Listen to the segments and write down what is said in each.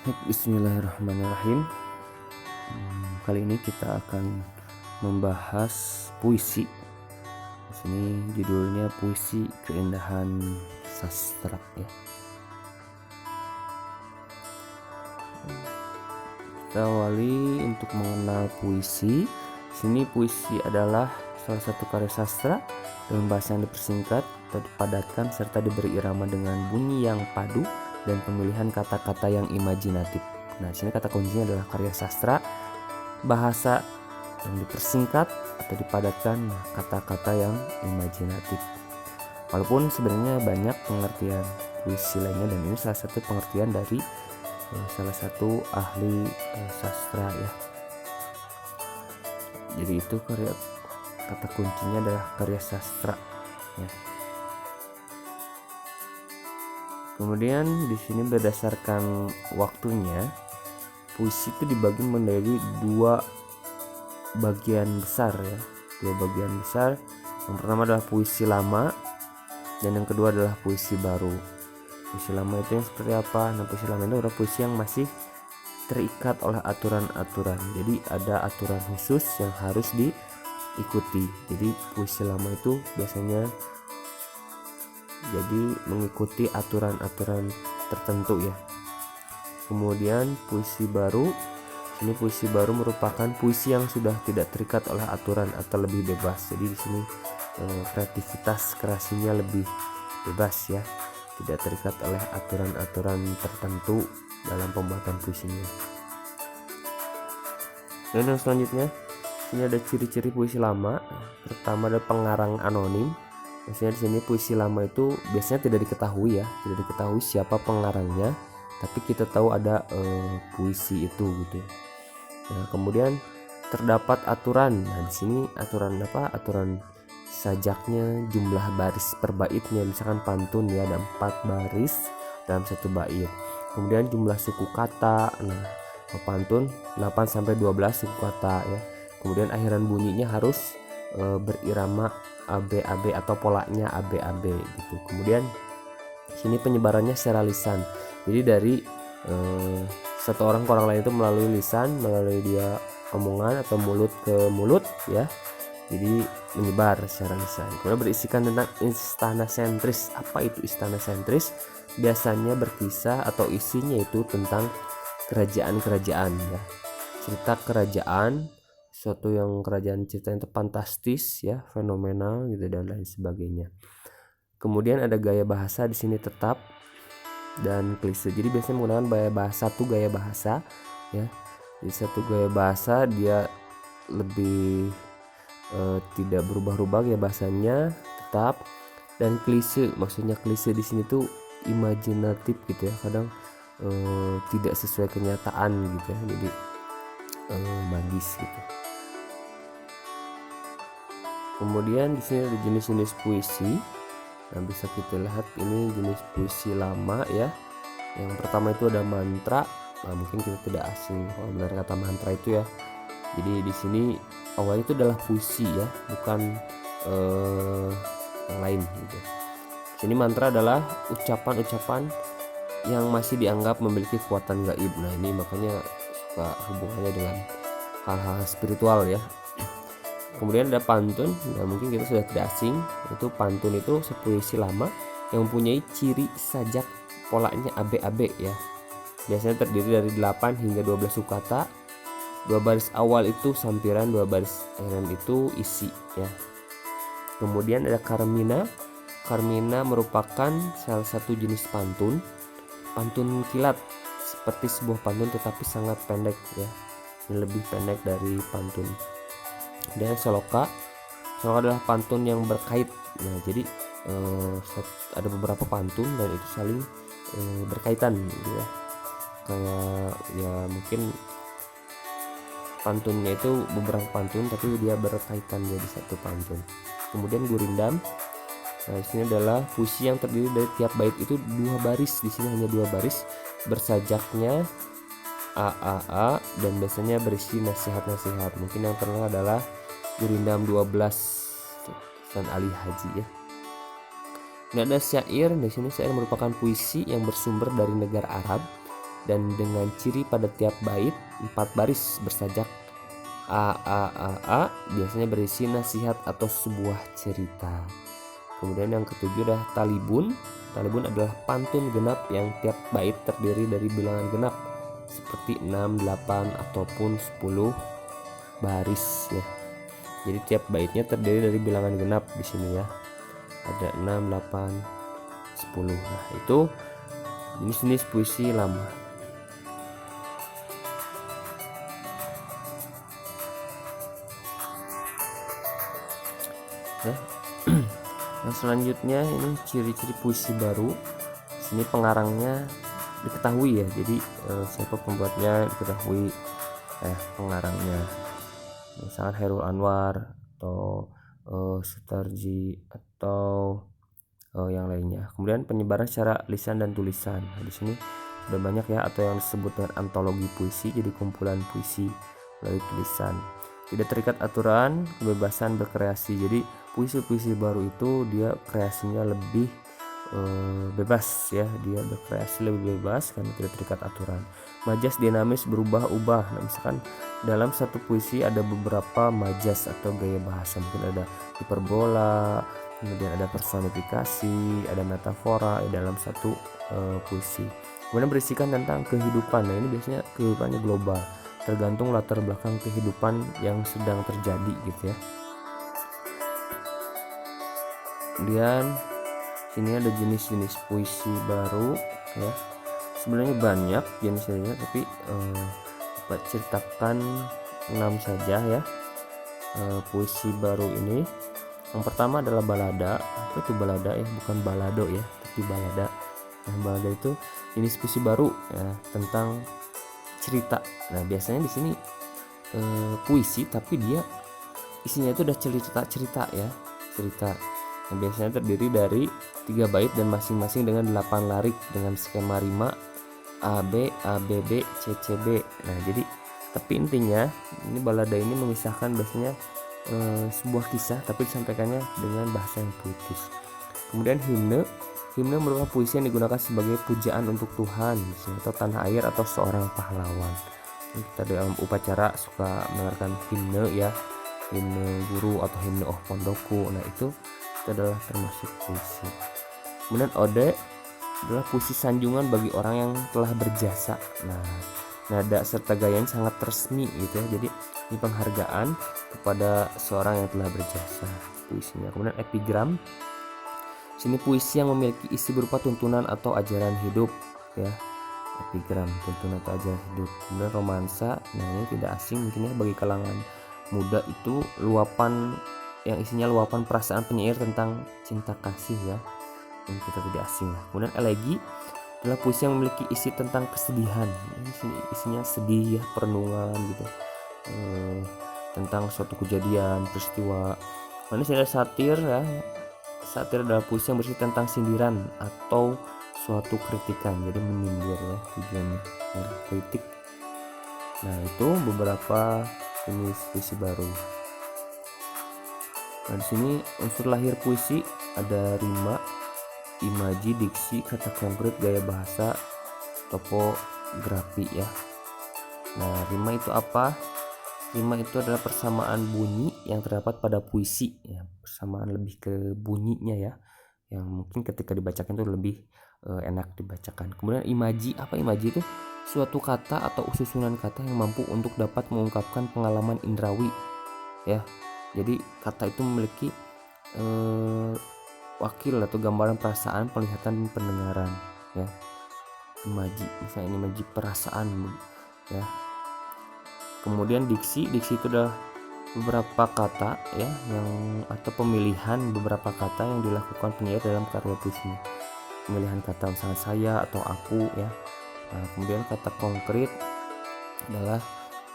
Bismillahirrahmanirrahim. Kali ini kita akan membahas puisi. Di sini judulnya Puisi Keindahan Sastra ya. Kita awali untuk mengenal puisi. Di sini puisi adalah salah satu karya sastra dengan bahasa yang dipersingkat atau dipadatkan serta diberi irama dengan bunyi yang padu dan pemilihan kata-kata yang imajinatif. Nah, di sini kata kuncinya adalah karya sastra, bahasa yang dipersingkat atau dipadatkan, kata-kata yang imajinatif. Walaupun sebenarnya banyak pengertian puisi lainnya, dan ini salah satu pengertian dari salah satu ahli sastra ya. Jadi itu kata kuncinya adalah karya sastra ya. Kemudian di sini berdasarkan waktunya, puisi itu dibagi menjadi dua bagian besar ya. Dua bagian besar. Yang pertama adalah puisi lama dan yang kedua adalah puisi baru. Puisi lama itu yang seperti apa? Nah, puisi lama itu adalah puisi yang masih terikat oleh aturan-aturan. Jadi ada aturan khusus yang harus diikuti. Jadi puisi lama itu biasanya jadi mengikuti aturan-aturan tertentu ya. Kemudian puisi baru, ini puisi baru merupakan puisi yang sudah tidak terikat oleh aturan atau lebih bebas. Jadi di sini kreativitas kreasinya lebih bebas ya, tidak terikat oleh aturan-aturan tertentu dalam pembuatan puisinya. Dan yang selanjutnya, ini ada ciri-ciri puisi lama. Pertama ada pengarang anonim. Maksudnya di sini puisi lama itu biasanya tidak diketahui ya, tidak diketahui siapa pengarangnya, tapi kita tahu ada puisi itu gitu. Nah, kemudian terdapat aturan. Nah, di sini aturan apa? Aturan sajaknya, jumlah baris per baitnya, misalkan pantun ya ada 4 baris dalam satu bait. Kemudian jumlah suku kata. Nah, pantun 8 sampai 12 suku kata ya. Kemudian akhiran bunyinya harus berirama ABAB atau polanya ABAB gitu. Kemudian sini penyebarannya secara lisan. Jadi dari satu orang ke orang lain itu melalui lisan, melalui dia omongan atau mulut ke mulut ya. Jadi menyebar secara lisan. Kemudian berisikan tentang istana sentris. Apa itu istana sentris? Biasanya berkisah atau isinya itu tentang kerajaan-kerajaan ya. Cerita kerajaan, suatu yang kerajaan ceritanya itu fantastis ya, fenomenal gitu dan lain sebagainya. Kemudian ada gaya bahasa di sini tetap dan klise. Jadi biasanya menggunakan gaya bahasa ya. Jadi satu gaya bahasa dia lebih tidak berubah-ubah ya bahasanya tetap, dan klise, maksudnya klise di sini tuh imajinatif gitu ya. Kadang tidak sesuai kenyataan gitu ya. Jadi magis gitu. Kemudian di sini ada jenis-jenis puisi. Nah, bisa kita lihat ini jenis puisi lama ya. Yang pertama itu ada mantra. Nah, mungkin kita tidak asing kalau benar kata mantra itu ya. Jadi di sini awalnya itu adalah puisi ya, bukan yang lain gitu. Di sini mantra adalah ucapan-ucapan yang masih dianggap memiliki kekuatan gaib. Nah, ini makanya suka hubungannya dengan hal-hal spiritual ya. Kemudian ada pantun. Nah, mungkin kita sudah tidak asing. Itu pantun itu puisi lama yang mempunyai ciri sajak polanya ABAB ya. Biasanya terdiri dari 8 hingga 12 suku kata. 2 baris awal itu sampiran, 2 baris akhiran itu isi ya. Kemudian ada karmina. Karmina merupakan salah satu jenis pantun. Pantun kilat seperti sebuah pantun tetapi sangat pendek ya. Ini lebih pendek dari pantun. Dan soloka adalah pantun yang berkait. Nah, jadi ada beberapa pantun dan itu saling berkaitan gitu ya. Kayak ya mungkin pantunnya itu beberapa pantun tapi dia berkaitan jadi satu pantun. Kemudian gurindam. Nah, di sini adalah puisi yang terdiri dari tiap bait itu 2 baris. Di sini hanya 2 baris, bersajaknya AAA dan biasanya berisi nasihat-nasihat. Mungkin yang terkenal adalah Gurindam 12 dan Ali Haji ya. Ini ada syair. Di sini syair merupakan puisi yang bersumber dari negara Arab dan dengan ciri pada tiap bait 4 baris bersajak biasanya berisi nasihat atau sebuah cerita. Kemudian yang ketujuh adalah talibun. Talibun adalah pantun genap yang tiap bait terdiri dari bilangan genap seperti 6, 8 ataupun 10 baris ya. Jadi tiap baitnya terdiri dari bilangan genap di sini ya. Ada 6, 8, 10. Nah, itu jenis-jenis puisi lama. Ya. Yang selanjutnya ini ciri-ciri puisi baru. Sini pengarangnya diketahui ya. Jadi siapa pembuatnya diketahui, pengarangnya. Misalkan Hairul Anwar atau Sutarji atau yang lainnya. Kemudian penyebaran secara lisan dan tulisan. Nah, di sini sudah banyak ya, atau yang disebut dengan antologi puisi, jadi kumpulan puisi melalui tulisan. Tidak terikat aturan, kebebasan berkreasi. Jadi puisi-puisi baru itu dia kreasinya lebih bebas ya, dia berkreasi lebih bebas karena tidak terikat aturan. Majas dinamis, berubah-ubah. Nah, misalkan dalam satu puisi ada beberapa majas atau gaya bahasa, mungkin ada hiperbola, kemudian ada personifikasi, ada metafora dalam satu puisi. Kemudian berisikan tentang kehidupan. Nah, ini biasanya kehidupannya global, tergantung latar belakang kehidupan yang sedang terjadi gitu ya. Kemudian sini ada jenis-jenis puisi baru ya. Sebenarnya banyak jenisnya, tapi dapat ceritakan 6 saja ya. Puisi baru ini. Yang pertama adalah balada. Apa itu balada ya? Bukan balado ya, tapi balada. Nah, balada itu jenis puisi baru ya, tentang cerita. Nah, biasanya di sini puisi tapi dia isinya itu udah cerita ya, cerita. Nah, biasanya terdiri dari 3 bait dan masing-masing dengan 8 larik dengan skema rima AB, ABB, CCB. Nah, jadi tapi intinya ini balada ini mengisahkan biasanya sebuah kisah tapi disampaikannya dengan bahasa yang puitis. Kemudian himne merupakan puisi yang digunakan sebagai pujaan untuk Tuhan atau tanah air atau seorang pahlawan. Kita dalam upacara suka mendengarkan himne ya, himne guru atau himne pondokku. Nah, itu adalah termasuk puisi. Kemudian ode adalah puisi sanjungan bagi orang yang telah berjasa. Nah, nada serta gayanya sangat resmi gitu ya. Jadi ini penghargaan kepada seorang yang telah berjasa puisinya. Kemudian epigram, sini puisi yang memiliki isi berupa tuntunan atau ajaran hidup ya. Epigram, tuntunan atau ajaran hidup. Kemudian romansa, nah ini tidak asing mungkin ya bagi kalangan muda, itu luapan yang isinya luapan perasaan penyair tentang cinta kasih ya, ini kita tidak asing. Kemudian elegi adalah puisi yang memiliki isi tentang kesedihan. Ini isinya sedih ya, perenungan gitu, tentang suatu kejadian, peristiwa. Ini ada satir ya. Satir adalah puisi yang berisi tentang sindiran atau suatu kritikan, jadi menyindir ya tujuannya, kritik. Nah, itu beberapa jenis puisi baru. Nah, di sini unsur lahir puisi ada rima, imaji, diksi, kata konkret, gaya bahasa, topografi ya. Nah, rima itu apa? Rima itu adalah persamaan bunyi yang terdapat pada puisi ya, persamaan lebih ke bunyinya ya, yang mungkin ketika dibacakan itu lebih enak dibacakan. Kemudian imaji, apa imaji itu? Suatu kata atau susunan kata yang mampu untuk dapat mengungkapkan pengalaman indrawi ya. Jadi kata itu memiliki wakil atau gambaran perasaan, penglihatan, dan pendengaran ya. Imaji, misalnya ini imaji perasaan ya. Kemudian diksi itu adalah beberapa kata ya, yang atau pemilihan beberapa kata yang dilakukan penyair dalam karya puisinya. Pemilihan kata misalnya saya atau aku ya. Nah, kemudian kata konkret adalah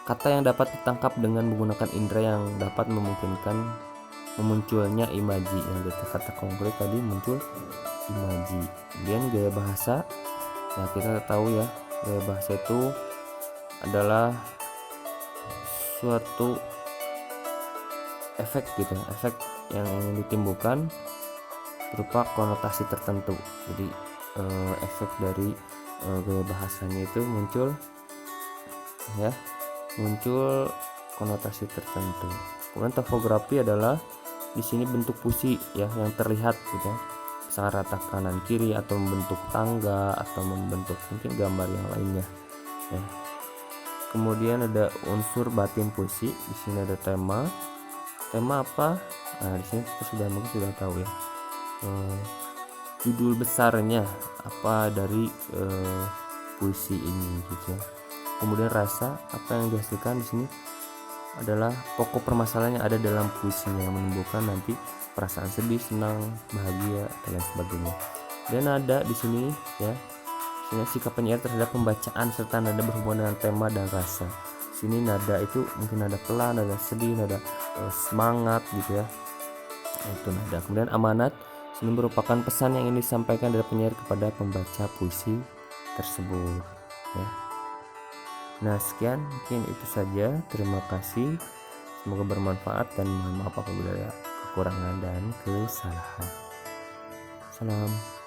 kata yang dapat ditangkap dengan menggunakan indera yang dapat memungkinkan memunculnya imaji. Yang kata konkret tadi muncul imaji. Kemudian gaya bahasa, nah kita tahu ya, gaya bahasa itu adalah suatu efek gitu, efek yang ditimbulkan berupa konotasi tertentu. Jadi efek dari gaya bahasanya itu muncul ya, muncul konotasi tertentu. Kemudian topografi adalah di sini bentuk puisi ya yang terlihat gitu ya, misalkan rata kanan kiri atau membentuk tangga atau membentuk mungkin gambar yang lainnya ya. Kemudian ada unsur batin puisi, di sini ada tema. Tema apa? Nah, di sini kita mungkin sudah tahu ya. Judul besarnya apa dari puisi ini gitu ya. Kemudian rasa, apa yang dihasilkan di sini adalah pokok permasalahan yang ada dalam puisinya yang menimbulkan nanti perasaan sedih, senang, bahagia dan lain sebagainya. Dan ada di sini ya, sini sikap penyair terhadap pembacaan serta nada berhubungan dengan tema dan rasa. Sini nada itu mungkin nada pelan, nada sedih, nada semangat gitu ya. Itu nada. Kemudian amanat, sini merupakan pesan yang ingin disampaikan dari penyair kepada pembaca puisi tersebut ya. Nah, sekian mungkin itu saja. Terima kasih. Semoga bermanfaat dan mohon maaf apabila ada kekurangan dan kesalahan. Salam.